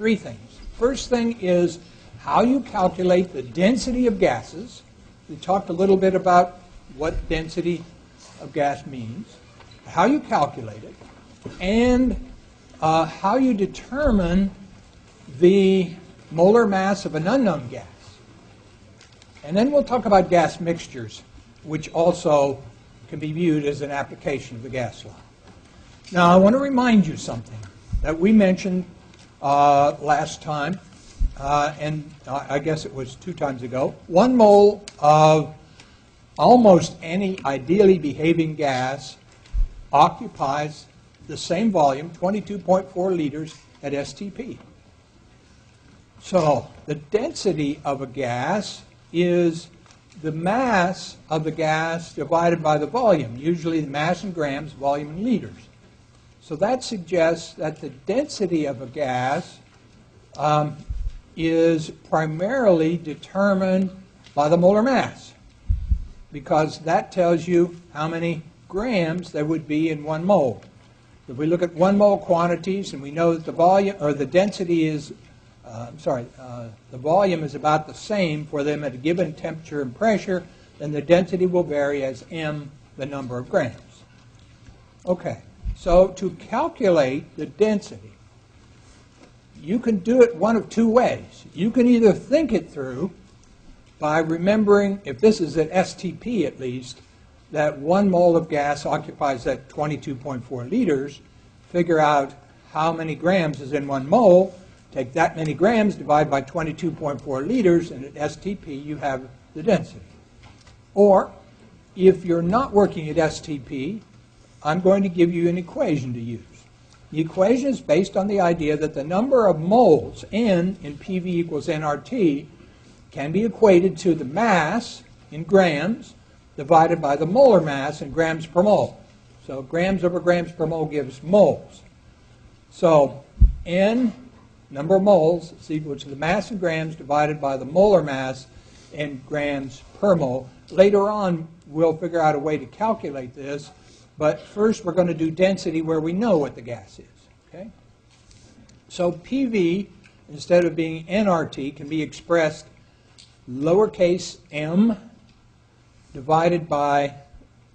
three things. First thing is how you calculate the density of gases. We talked a little bit about what density of gas means, how you calculate it, and how you determine the molar mass of an unknown gas. And then we'll talk about gas mixtures, which also can be viewed as an application of the gas law. Now, I want to remind you something that we mentioned last time, and I guess it was 2 times ago. 1 mole of almost any ideally behaving gas occupies the same volume, 22.4 liters at STP. So the density of a gas is the mass of the gas divided by the volume, usually the mass in grams, volume in liters. So that suggests that the density of a gas is primarily determined by the molar mass, because that tells you how many grams there would be in 1 mole. If we look at 1 mole quantities and we know that the volume or the density is the volume is about the same for them at a given temperature and pressure, then the density will vary as m, the number of grams. Okay, so to calculate the density, you can do it one of 2 ways. You can either think it through by remembering, if this is at STP at least, that 1 mole of gas occupies that 22.4 liters, figure out how many grams is in 1 mole, take that many grams, divide by 22.4 liters, and at STP you have the density. Or, if you're not working at STP, I'm going to give you an equation to use. The equation is based on the idea that the number of moles, N in PV equals nRT, can be equated to the mass in grams divided by the molar mass in grams per mole. So grams over grams per mole gives moles. So N, number of moles, is equal to the mass in grams divided by the molar mass in grams per mole. Later on, we'll figure out a way to calculate this, but first we're going to do density where we know what the gas is. Okay? So PV, instead of being nRT, can be expressed lowercase m divided by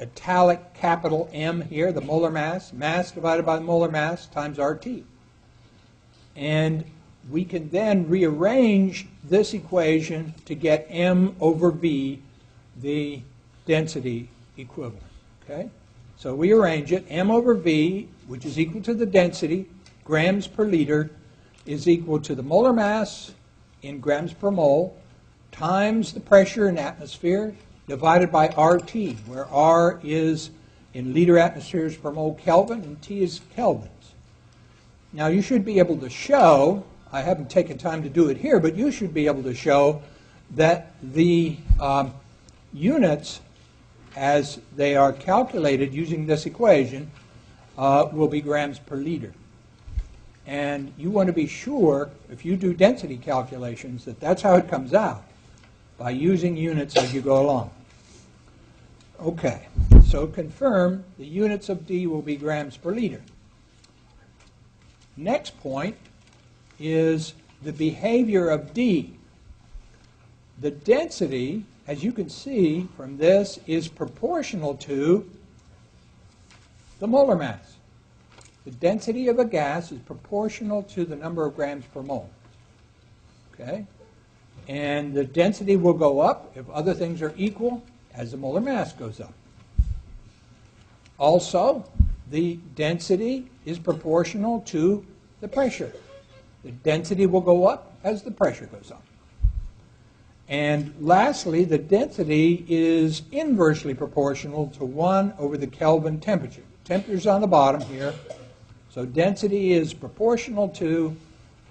italic capital M here, the molar mass, mass divided by the molar mass times RT. And we can then rearrange this equation to get m over v, the density equivalent. Okay? So we arrange it. M over v, which is equal to the density, grams per liter, is equal to the molar mass in grams per mole times the pressure in atmosphere divided by RT, where R is in liter atmospheres per mole Kelvin and T is kelvins. Now you should be able to show, I haven't taken time to do it here, but you should be able to show that the units as they are calculated using this equation will be grams per liter. And you want to be sure, if you do density calculations, that that's how it comes out, by using units as you go along. Okay, so confirm the units of D will be grams per liter. Next point is the behavior of D. The density, as you can see from this, is proportional to the molar mass. The density of a gas is proportional to the number of grams per mole. Okay? And the density will go up if other things are equal as the molar mass goes up. Also, the density is proportional to the pressure. The density will go up as the pressure goes up. And lastly, the density is inversely proportional to 1 over the Kelvin temperature. Temperature's on the bottom here. So density is proportional to,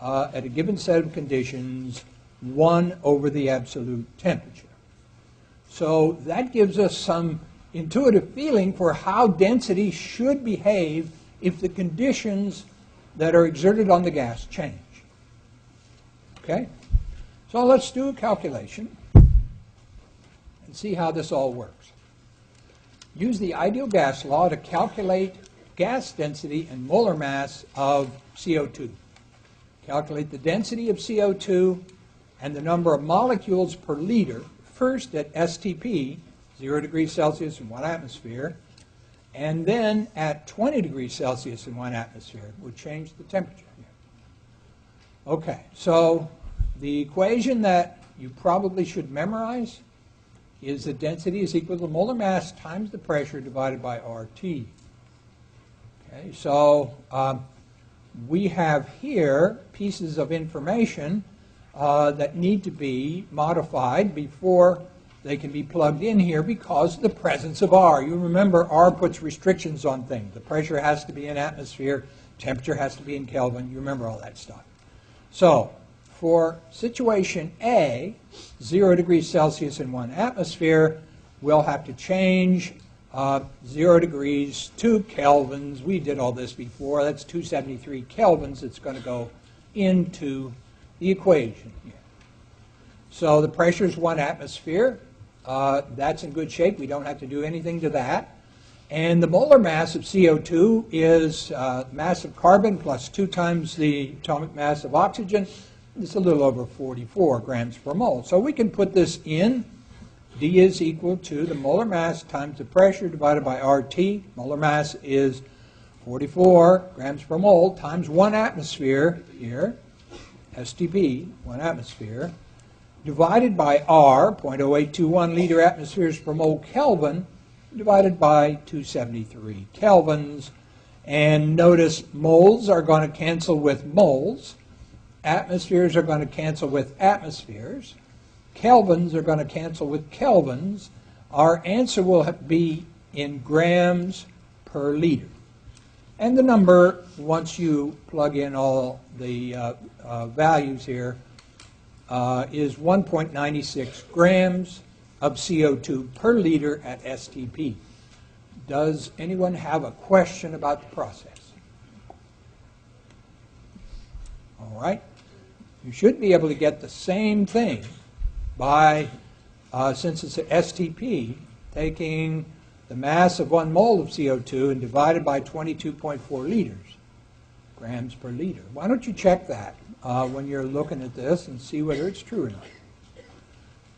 at a given set of conditions, 1 over the absolute temperature. So that gives us some intuitive feeling for how density should behave if the conditions that are exerted on the gas change. Okay? So let's do a calculation and see how this all works. Use the ideal gas law to calculate gas density and molar mass of CO2. calculate the density of CO2 and the number of molecules per liter, first at STP, 0 degrees Celsius in 1 atmosphere, and then at 20 degrees Celsius in 1 atmosphere. We'll change the temperature here. Okay, so the equation that you probably should memorize is the density is equal to the molar mass times the pressure divided by RT. Okay, so we have here pieces of information that need to be modified before they can be plugged in here because of the presence of R. You remember R puts restrictions on things. The pressure has to be in atmosphere, temperature has to be in Kelvin. You remember all that stuff. So for situation A, 0 degrees Celsius in 1 atmosphere, we'll have to change 0 degrees to kelvins. We did all this before. That's 273 kelvins. It's going to go into the equation here. So the pressure is 1 atmosphere. That's in good shape. We don't have to do anything to that. And the molar mass of CO2 is mass of carbon plus 2 times the atomic mass of oxygen. It's a little over 44 grams per mole. So we can put this in. D is equal to the molar mass times the pressure divided by RT. Molar mass is 44 grams per mole times 1 atmosphere here, STP, 1 atmosphere, divided by R, 0.0821 liter atmospheres per mole Kelvin, divided by 273 kelvins. And notice moles are going to cancel with moles. Atmospheres are going to cancel with atmospheres. Kelvins are going to cancel with kelvins. Our answer will be in grams per liter. And the number, once you plug in all the values here, is 1.96 grams of CO2 per liter at STP. Does anyone have a question about the process? All right. You should be able to get the same thing by, since it's an STP, taking the mass of 1 mole of CO2 and divided by 22.4 liters, grams per liter. Why don't you check that when you're looking at this and see whether it's true or not?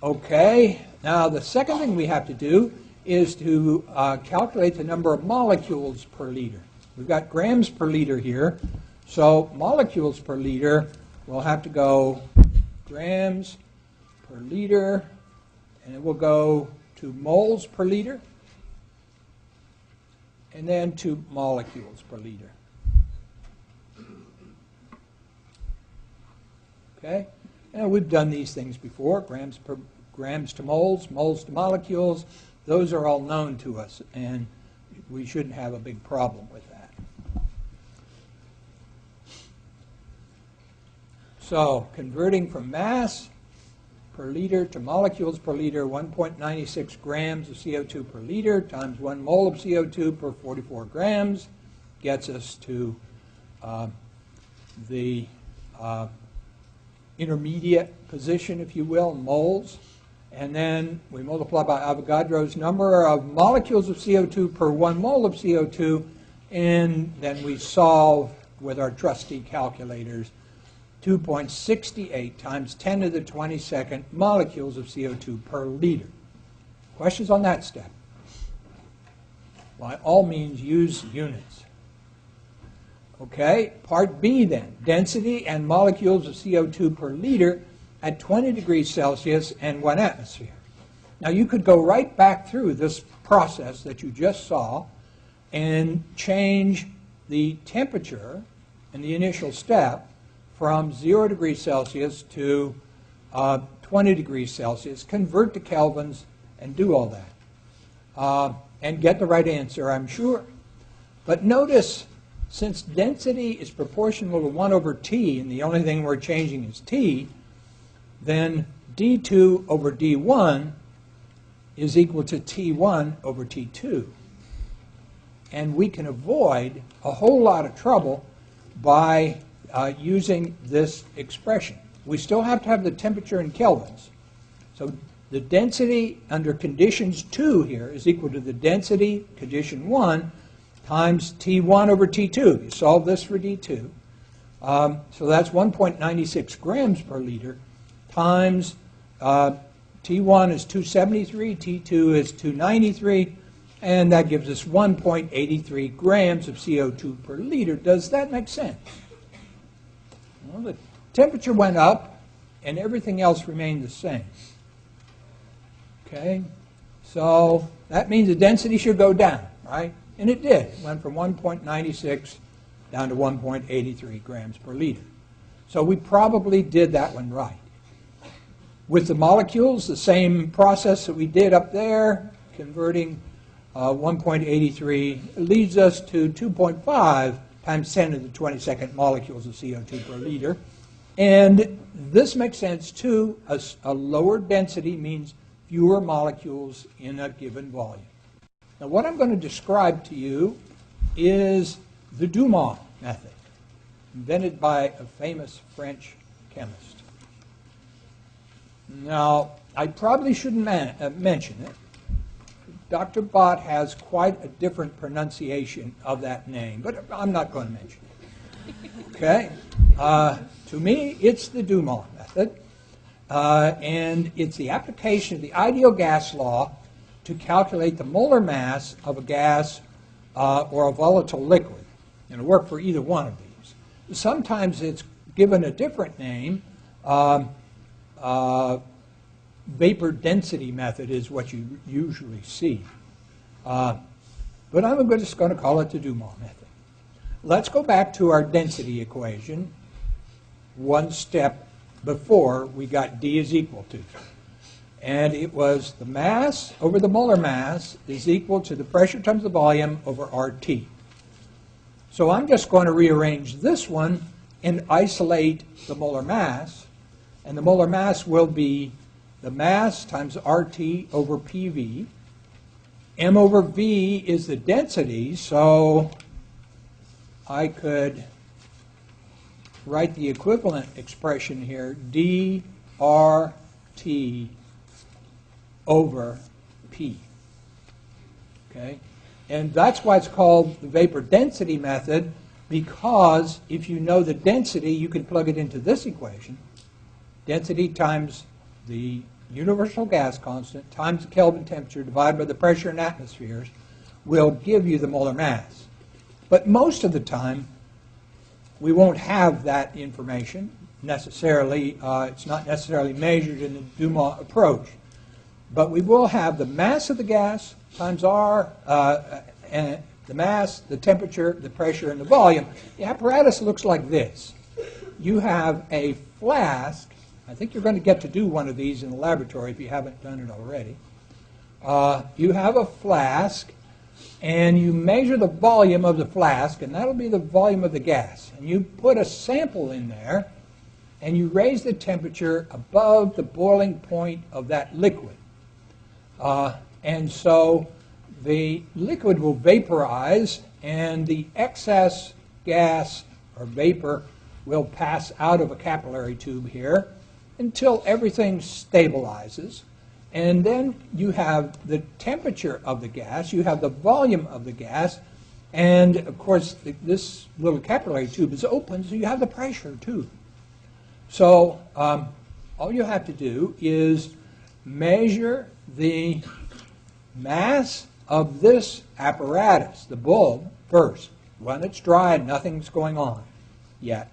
Okay, now the second thing we have to do is to calculate the number of molecules per liter. We've got grams per liter here, so molecules per liter, we'll have to go grams per liter, and it will go to moles per liter, and then to molecules per liter. Okay, and we've done these things before, grams to moles, moles to molecules. Those are all known to us, and we shouldn't have a big problem with that. So, converting from mass per liter to molecules per liter, 1.96 grams of CO2 per liter times 1 mole of CO2 per 44 grams gets us to the intermediate position, if you will, moles. And then we multiply by Avogadro's number of molecules of CO2 per 1 mole of CO2, and then we solve with our trusty calculators 2.68 times 10 to the 22nd molecules of CO2 per liter. Questions on that step? By all means, use units. Okay, part B then, density and molecules of CO2 per liter at 20 degrees Celsius and 1 atmosphere. Now you could go right back through this process that you just saw and change the temperature in the initial step from 0 degrees Celsius to 20 degrees Celsius, convert to kelvins, and do all that. And get the right answer, I'm sure. But notice, since density is proportional to 1 over T, and the only thing we're changing is T, then D2 over D1 is equal to T1 over T2. And we can avoid a whole lot of trouble by using this expression. We still have to have the temperature in kelvins. So the density under conditions 2 here is equal to the density, condition 1, times T1 over T2. You solve this for D2. So that's 1.96 grams per liter times T1 is 273, T2 is 293, and that gives us 1.83 grams of CO2 per liter. Does that make sense? Well, the temperature went up and everything else remained the same. Okay, so that means the density should go down, right? And it did. It went from 1.96 down to 1.83 grams per liter. So we probably did that one right. With the molecules, the same process that we did up there, converting 1.83 leads us to 2.5 times 10 to the 22nd molecules of CO2 per liter. And this makes sense too. A lower density means fewer molecules in a given volume. Now what I'm going to describe to you is the Dumas method, invented by a famous French chemist. Now, I probably shouldn't mention it. Dr. Bott has quite a different pronunciation of that name, but I'm not going to mention it. Okay? To me, it's the Dumas method, and it's the application of the ideal gas law to calculate the molar mass of a gas or a volatile liquid. And it'll work for either one of these. Sometimes it's given a different name. Vapor density method is what you usually see. But I'm just going to call it the Dumas method. Let's go back to our density equation one step before we got D is equal to. And it was the mass over the molar mass is equal to the pressure times the volume over RT. So I'm just going to rearrange this one and isolate the molar mass. And the molar mass will be the mass times RT over PV. M over V is the density, so I could write the equivalent expression here, dRT over P. Okay? And that's why it's called the vapor density method, because if you know the density, you can plug it into this equation. Density times the universal gas constant times the Kelvin temperature divided by the pressure in atmospheres will give you the molar mass. But most of the time, we won't have that information necessarily. It's not necessarily measured in the Dumas approach. But we will have the mass of the gas times R, and the mass, the temperature, the pressure, and the volume. The apparatus looks like this. You have a flask. I think you're going to get to do one of these in the laboratory if you haven't done it already. You have a flask, and you measure the volume of the flask, and that'll be the volume of the gas. And you put a sample in there, and you raise the temperature above the boiling point of that liquid. And so the liquid will vaporize, and the excess gas or vapor will pass out of a capillary tube here until everything stabilizes. And then you have the temperature of the gas, you have the volume of the gas, and of course this little capillary tube is open, so you have the pressure too. So all you have to do is measure the mass of this apparatus, the bulb, first, when it's dry and nothing's going on yet,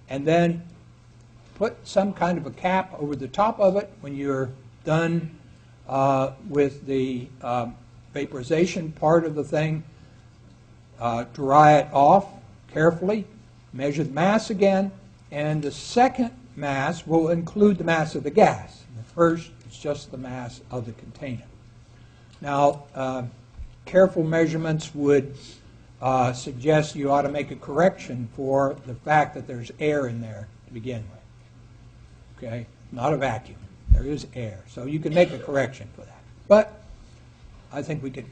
and then put some kind of a cap over the top of it when you're done with the vaporization part of the thing. Dry it off carefully, measure the mass again, and the second mass will include the mass of the gas. The first is just the mass of the container. Now, careful measurements would suggest you ought to make a correction for the fact that there's air in there to begin with. Okay? Not a vacuum. There is air. So you can make a correction for that. But I think we could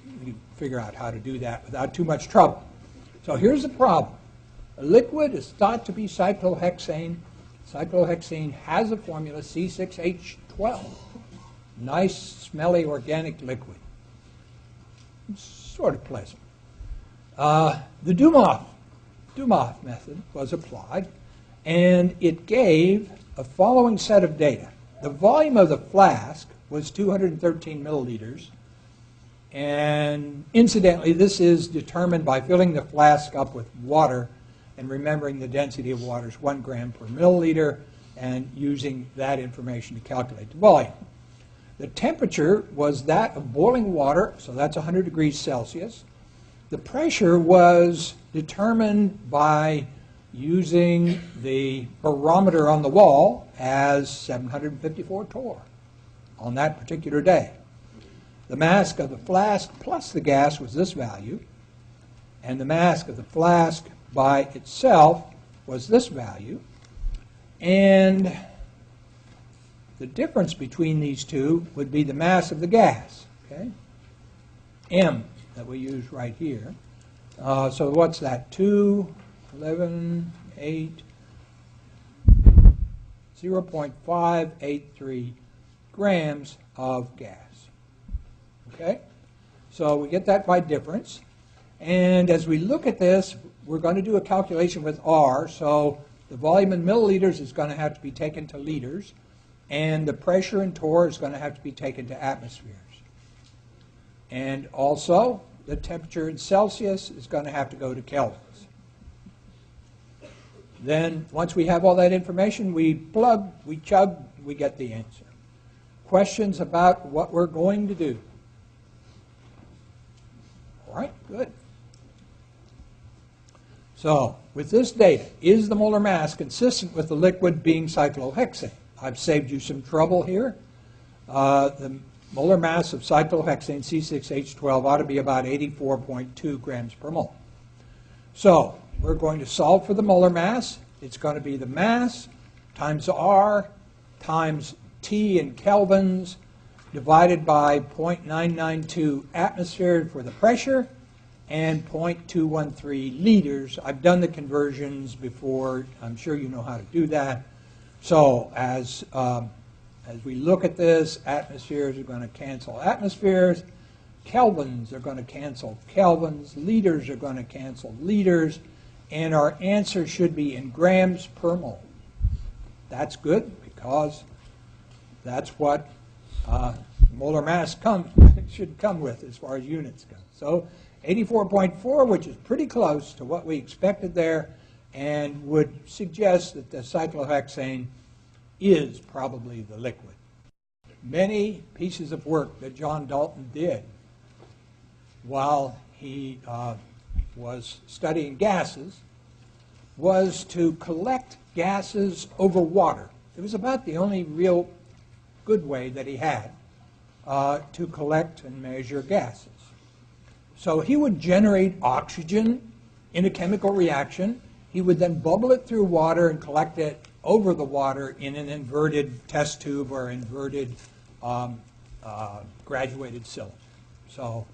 figure out how to do that without too much trouble. So here's the problem. A liquid is thought to be cyclohexane. Cyclohexane has a formula, C6H12. Nice, smelly, organic liquid. It's sort of pleasant. The Dumas method was applied, and it gave a following set of data. The volume of the flask was 213 milliliters, and incidentally, this is determined by filling the flask up with water and remembering the density of water is 1 gram per milliliter, and using that information to calculate the volume. The temperature was that of boiling water, so that's 100 degrees Celsius. The pressure was determined by using the barometer on the wall as 754 torr on that particular day. The mass of the flask plus the gas was this value, and the mass of the flask by itself was this value, and the difference between these two would be the mass of the gas, okay? M that we use right here. So what's that? 2, 11, 8, 0.583 grams of gas. Okay? So we get that by difference. And as we look at this, we're going to do a calculation with R. So the volume in milliliters is going to have to be taken to liters, and the pressure in torr is going to have to be taken to atmospheres. And also, the temperature in Celsius is going to have to go to kelvins. Then, once we have all that information, we plug, we chug, we get the answer. Questions about what we're going to do? All right, good. So, with this data, is the molar mass consistent with the liquid being cyclohexane? I've saved you some trouble here. The molar mass of cyclohexane, C6H12, ought to be about 84.2 grams per mole. So, we're going to solve for the molar mass. It's going to be the mass times R times T in kelvins divided by 0.992 atmosphere for the pressure and 0.213 liters. I've done the conversions before. I'm sure you know how to do that. So as we look at this, atmospheres are going to cancel atmospheres, kelvins are going to cancel kelvins, liters are going to cancel liters, and our answer should be in grams per mole. That's good because that's what molar mass should come with as far as units go. So 84.4, which is pretty close to what we expected there, and would suggest that the cyclohexane is probably the liquid. Many pieces of work that John Dalton did while he was studying gases was to collect gases over water. It was about the only real good way that he had to collect and measure gases. So he would generate oxygen in a chemical reaction. He would then bubble it through water and collect it over the water in an inverted test tube or inverted graduated cylinder. So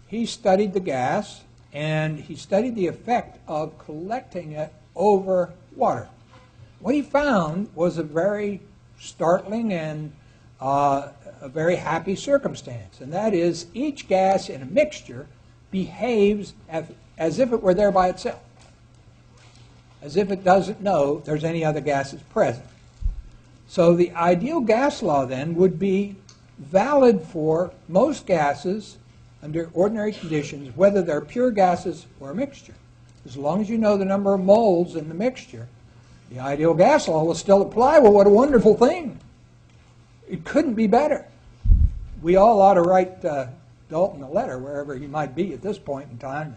he studied the gas, and he studied the effect of collecting it over water. What he found was a very startling and a very happy circumstance, and that is each gas in a mixture behaves as if it were there by itself, as if it doesn't know there's any other gases present. So the ideal gas law then would be valid for most gases under ordinary conditions, whether they're pure gases or a mixture. As long as you know the number of moles in the mixture, the ideal gas law will still apply. Well, what a wonderful thing. It couldn't be better. We all ought to write Dalton a letter, wherever he might be at this point in time,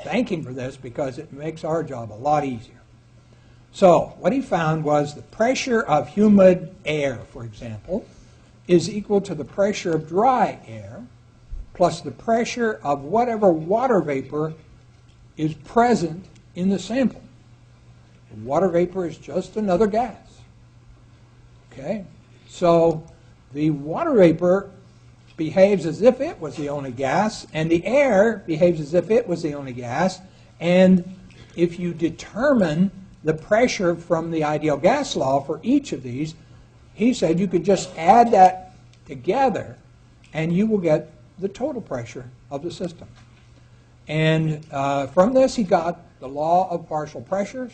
thank him for this, because it makes our job a lot easier. So what he found was the pressure of humid air, for example, is equal to the pressure of dry air plus the pressure of whatever water vapor is present in the sample. And water vapor is just another gas. Okay? So the water vapor behaves as if it was the only gas, and the air behaves as if it was the only gas. And if you determine the pressure from the ideal gas law for each of these, he said you could just add that together and you will get the total pressure of the system. And from this he got the law of partial pressures,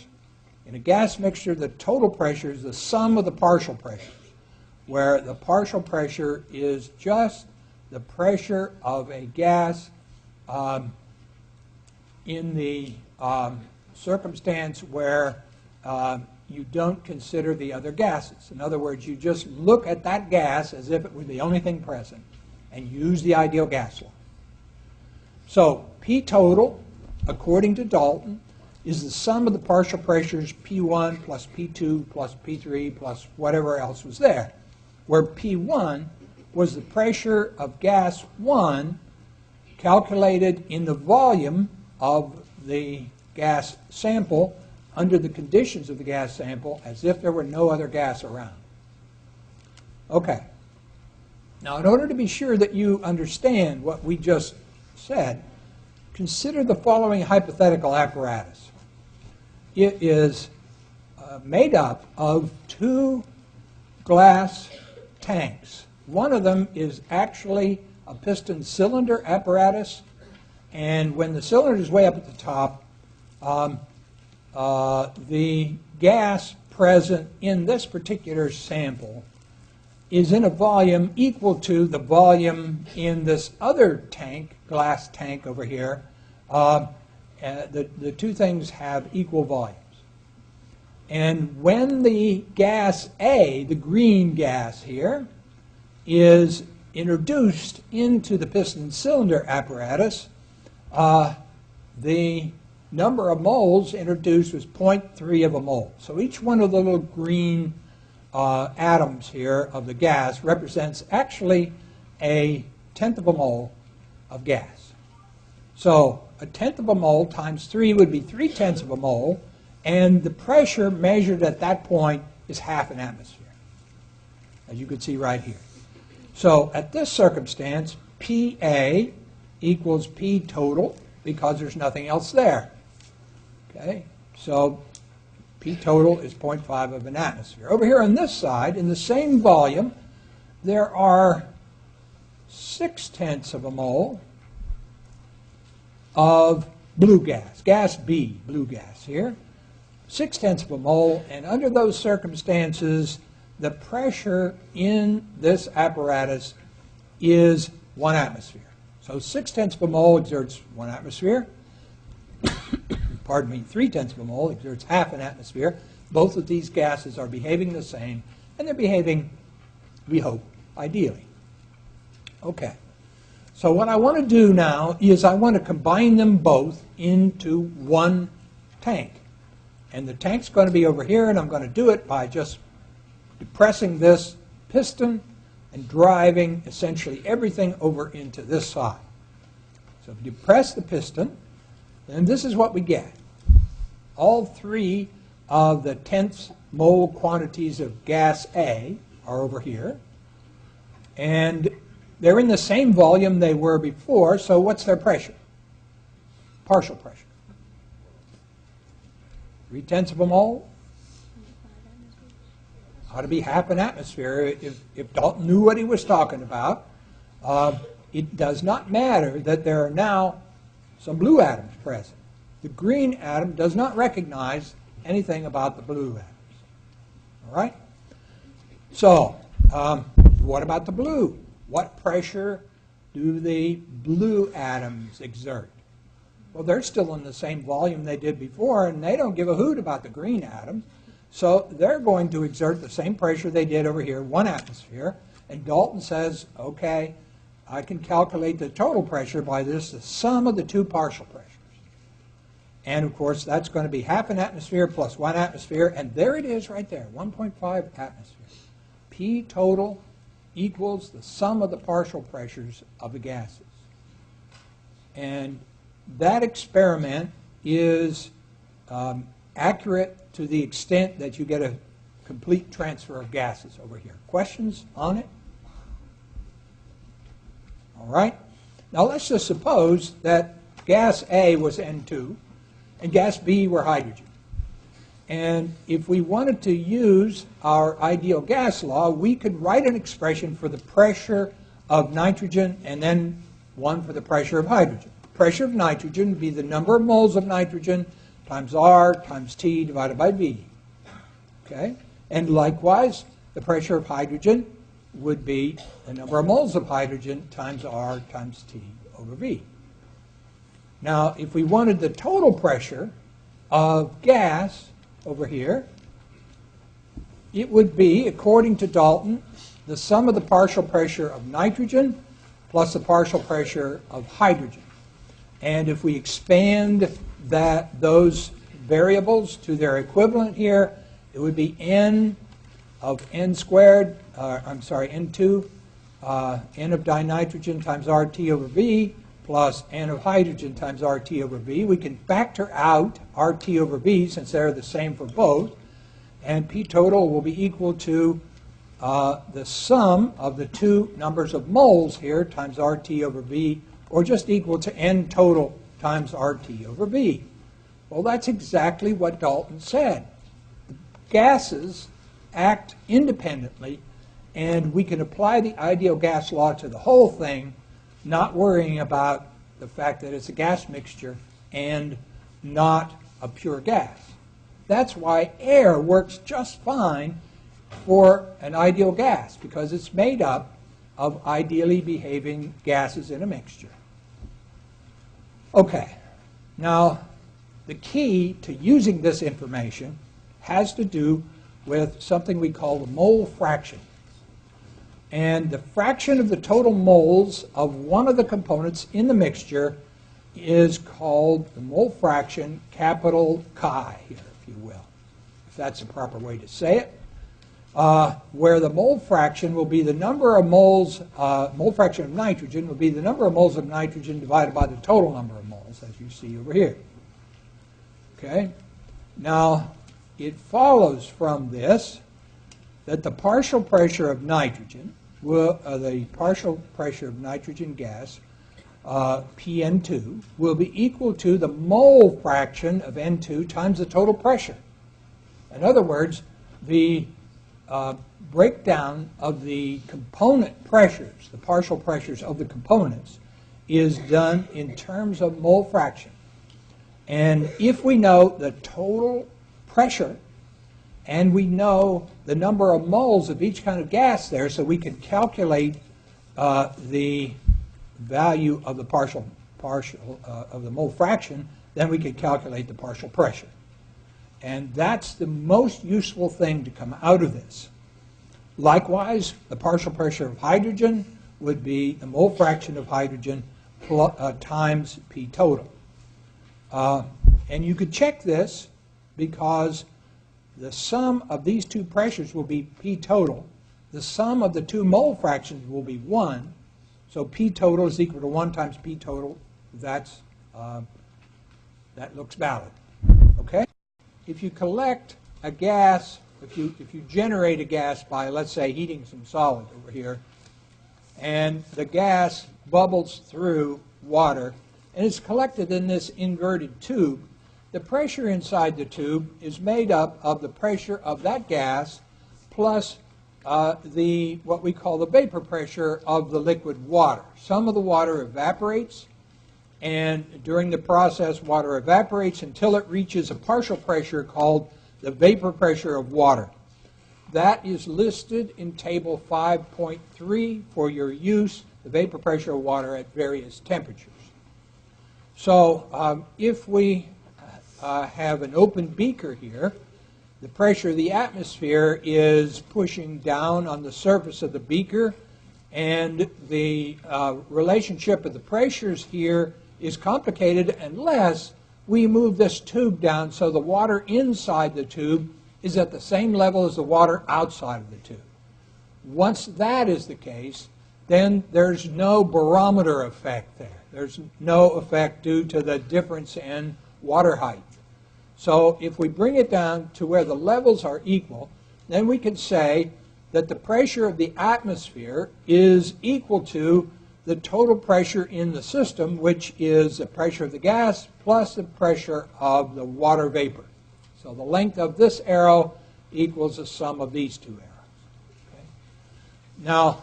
In a gas mixture, the total pressure is the sum of the partial pressures, where the partial pressure is just the pressure of a gas in the circumstance where you don't consider the other gases. In other words, you just look at that gas as if it were the only thing present and use the ideal gas law. So P total, according to Dalton, is the sum of the partial pressures P1 plus P2 plus P3 plus whatever else was there, where P1 was the pressure of gas 1 calculated in the volume of the gas sample under the conditions of the gas sample as if there were no other gas around. Okay. Now, in order to be sure that you understand what we just said, consider the following hypothetical apparatus. It is made up of two glass tanks. One of them is actually a piston cylinder apparatus, and when the cylinder is way up at the top, the gas present in this particular sample is in a volume equal to the volume in this other tank, glass tank over here. The two things have equal volumes. And when the gas A, the green gas here, is introduced into the piston cylinder apparatus, the number of moles introduced was 0.3 of a mole. So each one of the little green atoms here of the gas represents actually a tenth of a mole of gas. So a tenth of a mole times 3 would be 3/10 of a mole, and the pressure measured at that point is half an atmosphere, as you can see right here. So at this circumstance, PA equals P total because there's nothing else there. Okay, so P total is 0.5 of an atmosphere. Over here on this side, in the same volume, there are 6/10 of a mole of blue gas, gas B, blue gas here, 6/10 of a mole, and under those circumstances, the pressure in this apparatus is 1 atmosphere. So 6/10 of a mole exerts 1 atmosphere. Pardon me, 3/10 of a mole exerts half an atmosphere. Both of these gases are behaving the same, and they're behaving, we hope, ideally. Okay. So what I want to do now is I want to combine them both into one tank. And the tank's going to be over here, and I'm going to do it by just depressing this piston and driving essentially everything over into this side. So if you depress the piston, then this is what we get. All 3 of the 10th mole quantities of gas A are over here. And they're in the same volume they were before, so what's their pressure? Partial pressure. 3/10 of a mole ought to be half an atmosphere if Dalton knew what he was talking about. It does not matter that there are now some blue atoms present. The green atom does not recognize anything about the blue atoms. All right? So, what about the blue? What pressure do the blue atoms exert? Well, they're still in the same volume they did before, and they don't give a hoot about the green atoms. So they're going to exert the same pressure they did over here, 1 atmosphere. And Dalton says, okay, I can calculate the total pressure by this, the sum of the 2 partial pressures. And, of course, that's going to be half an atmosphere plus 1 atmosphere. And there it is right there, 1.5 atmosphere. P total equals the sum of the partial pressures of the gases. And that experiment is accurate to the extent that you get a complete transfer of gases over here. Questions on it? All right. Now let's just suppose that gas A was N2 and gas B were hydrogen. And if we wanted to use our ideal gas law, we could write an expression for the pressure of nitrogen and then one for the pressure of hydrogen. The pressure of nitrogen would be the number of moles of nitrogen times R times T divided by V. Okay? And likewise, the pressure of hydrogen would be the number of moles of hydrogen times R times T over V. Now, if we wanted the total pressure of gas over here, it would be, according to Dalton, the sum of the partial pressure of nitrogen plus the partial pressure of hydrogen. And if we expand those variables to their equivalent here, it would be N of N squared, N2, N of dinitrogen times RT over V plus N of hydrogen times RT over V. We can factor out RT over V since they're the same for both. And P total will be equal to the sum of the two numbers of moles here times RT over V, or just equal to N total times RT over V. Well, that's exactly what Dalton said. The gases act independently, and we can apply the ideal gas law to the whole thing, not worrying about the fact that it's a gas mixture and not a pure gas. That's why air works just fine for an ideal gas, because it's made up of ideally behaving gases in a mixture. Okay, now the key to using this information has to do with something we call the mole fraction. And the fraction of the total moles of one of the components in the mixture is called the mole fraction, capital Chi here, if you will, if that's the proper way to say it, where the mole fraction will be the number of moles, mole fraction of nitrogen will be the number of moles of nitrogen divided by the total number of moles, as you see over here. Okay? Now, it follows from this that the partial pressure of nitrogen, the partial pressure of nitrogen gas, Pn2, will be equal to the mole fraction of N2 times the total pressure. In other words, the breakdown of the component pressures, the partial pressures of the components, is done in terms of mole fraction. And if we know the total pressure and we know the number of moles of each kind of gas there, so we can calculate the value of the partial of the mole fraction, then we can calculate the partial pressure. And that's the most useful thing to come out of this. Likewise, the partial pressure of hydrogen would be the mole fraction of hydrogen times P total. And you could check this because the sum of these two pressures will be P total. The sum of the two mole fractions will be 1. So P total is equal to 1 times P total. That looks valid. Okay? If you collect a gas, if you generate a gas by, let's say, heating some solid over here, and the gas bubbles through water, and it's collected in this inverted tube, the pressure inside the tube is made up of the pressure of that gas plus what we call the vapor pressure of the liquid water. Some of the water evaporates, and during the process, water evaporates until it reaches a partial pressure called the vapor pressure of water. That is listed in Table 5.3 for your use, the vapor pressure of water at various temperatures. So if we have an open beaker here, the pressure of the atmosphere is pushing down on the surface of the beaker, and the relationship of the pressures here is complicated unless we move this tube down so the water inside the tube is at the same level as the water outside of the tube. Once that is the case, then there's no barometer effect there. There's no effect due to the difference in water height. So if we bring it down to where the levels are equal, then we can say that the pressure of the atmosphere is equal to the total pressure in the system, which is the pressure of the gas plus the pressure of the water vapor. So the length of this arrow equals the sum of these two arrows. Okay? Now,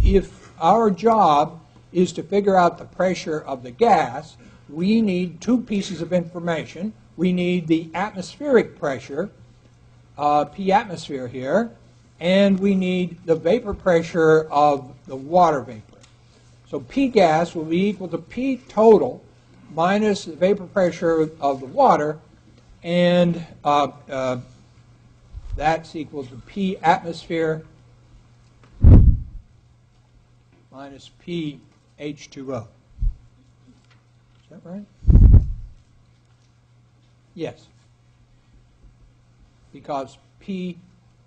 if our job is to figure out the pressure of the gas, we need two pieces of information. we need the atmospheric pressure, P atmosphere here, and we need the vapor pressure of the water vapor. So P gas will be equal to P total minus the vapor pressure of the water, and that's equal to P atmosphere minus P H2O. Is that right? Yes. Because P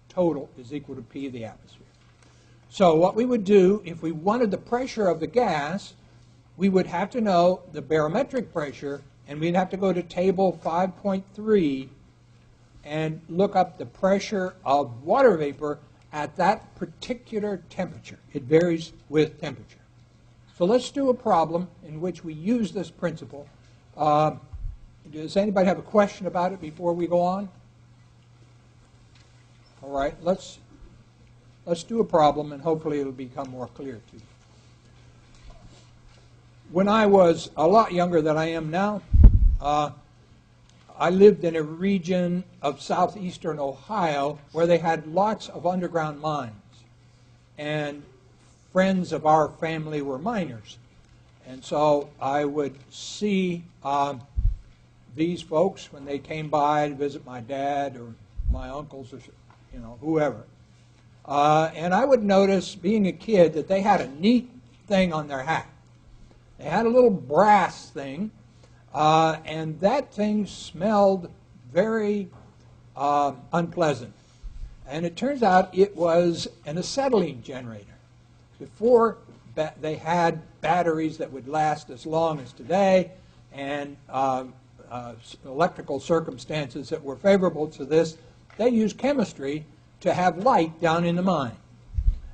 total is equal to P of the atmosphere. So what we would do, if we wanted the pressure of the gas, we would have to know the barometric pressure, and we'd have to go to table 5.3 and look up the pressure of water vapor at that particular temperature. It varies with temperature. So let's do a problem in which we use this principle. Does anybody have a question about it before we go on? All right, let's do a problem, and hopefully it'll become more clear to you. When I was a lot younger than I am now, I lived in a region of southeastern Ohio where they had lots of underground mines. And friends of our family were miners. And so I would see these folks when they came by to visit my dad or my uncles or whoever. And I would notice, being a kid, that they had a neat thing on their hat. They had a little brass thing, and that thing smelled very unpleasant. And it turns out it was an acetylene generator. Before, they had batteries that would last as long as today, and electrical circumstances that were favorable to this. They used chemistry to have light down in the mine.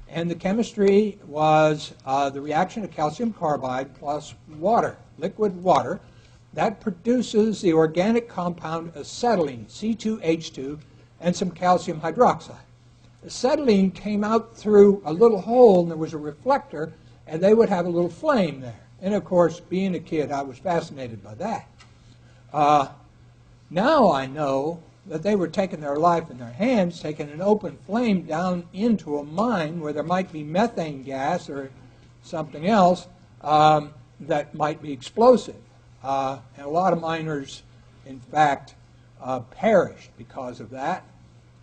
And the chemistry was the reaction of calcium carbide plus water, liquid water, that produces the organic compound acetylene, C2H2, and some calcium hydroxide. Acetylene came out through a little hole, and there was a reflector, and they would have a little flame there. And of course, being a kid, I was fascinated by that. Now I know that they were taking their life in their hands, taking an open flame down into a mine where there might be methane gas or something else that might be explosive. And a lot of miners, in fact, perished because of that.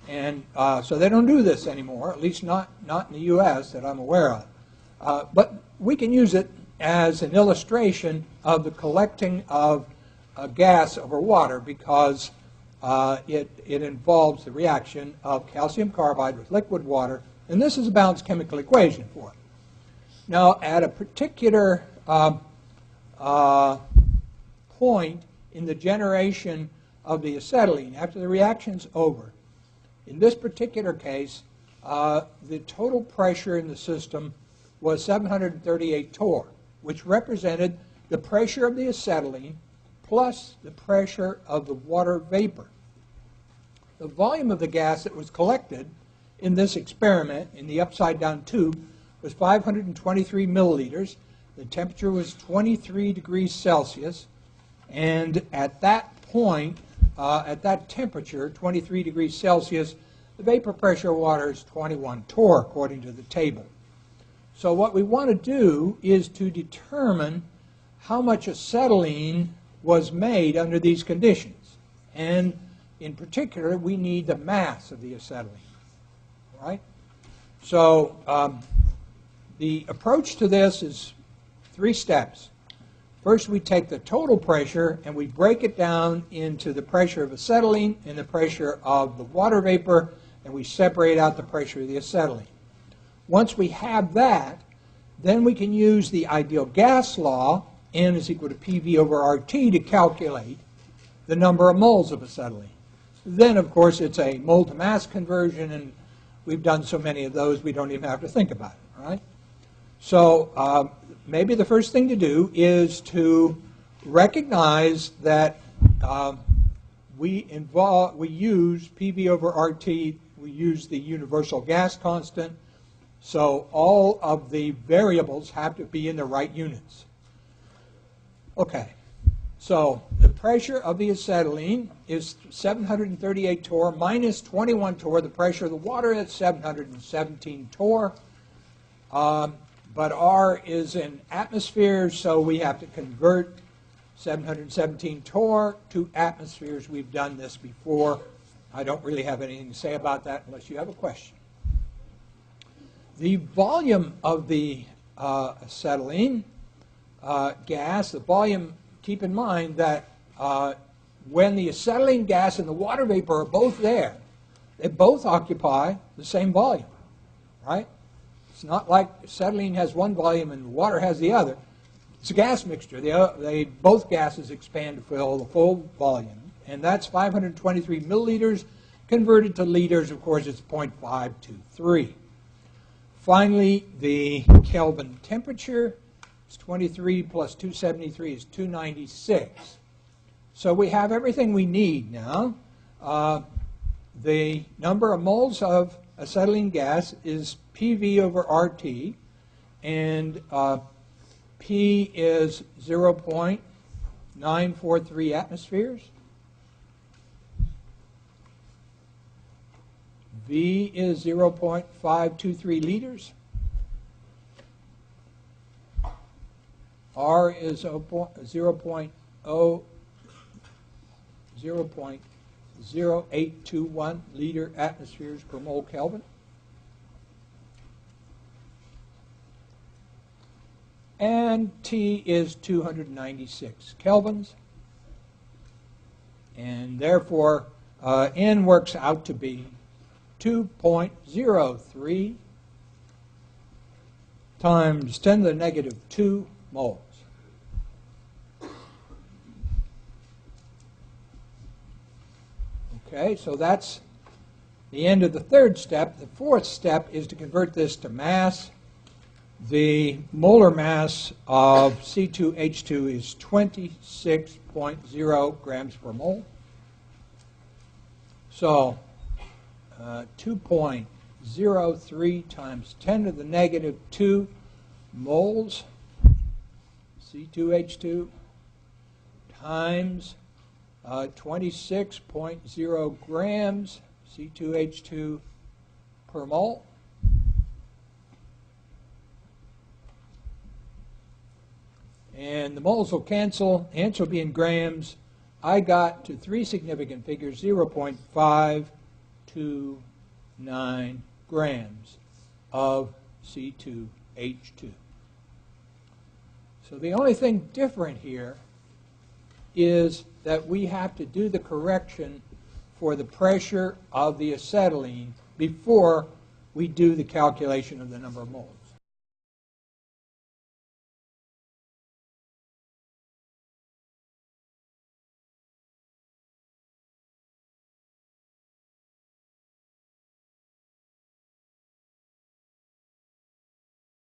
And so they don't do this anymore, at least not in the U.S. that I'm aware of. But we can use it as an illustration of the collecting of gas over water, because it involves the reaction of calcium carbide with liquid water, and this is a balanced chemical equation for it. Now, at a particular point in the generation of the acetylene, after the reaction's over, in this particular case, the total pressure in the system was 738 torr, which represented the pressure of the acetylene plus the pressure of the water vapor. The volume of the gas that was collected in this experiment in the upside-down tube was 523 milliliters. The temperature was 23 degrees Celsius, and at that point, at that temperature, 23 degrees Celsius, the vapor pressure of water is 21 torr, according to the table. So what we want to do is to determine how much acetylene was made under these conditions. And in particular, we need the mass of the acetylene. Right? So the approach to this is 3 steps. First, we take the total pressure and we break it down into the pressure of acetylene and the pressure of the water vapor, and we separate out the pressure of the acetylene. Once we have that, then we can use the ideal gas law, N is equal to PV over RT, to calculate the number of moles of acetylene. Then, of course, it's a mole to mass conversion, and we've done so many of those we don't even have to think about it, right? So maybe the first thing to do is to recognize that we use PV over RT, we use the universal gas constant, so all of the variables have to be in the right units. Okay, so the pressure of the acetylene is 738 torr minus 21 torr. The pressure of the water is 717 torr. But R is in atmospheres, so we have to convert 717 torr to atmospheres. We've done this before. I don't really have anything to say about that unless you have a question. The volume of the acetylene gas, the volume, keep in mind that when the acetylene gas and the water vapor are both there, they both occupy the same volume, right? It's not like acetylene has one volume and water has the other. It's a gas mixture. Both gases expand to fill the full volume, and that's 523 milliliters. Converted to liters, of course, it's 0.523. Finally, the Kelvin temperature is 23 plus 273 is 296. So we have everything we need now. The number of moles of acetylene gas is PV over RT, and P is 0.943 atmospheres. V is 0.523 liters. R is 0.0821 liter atmospheres per mole Kelvin. And T is 296 kelvins. And therefore, N works out to be 2.03 times 10 to the negative 2 moles. Okay, so that's the end of the third step. The fourth step is to convert this to mass. The molar mass of C2H2 is 26.0 grams per mole. So 2.03 times 10 to the negative 2 moles C2H2 times 26.0 grams C2H2 per mole. And the moles will cancel. Answer will be in grams. I got to three significant figures, 0.529 grams of C2H2. So the only thing different here is that we have to do the correction for the pressure of the acetylene before we do the calculation of the number of moles.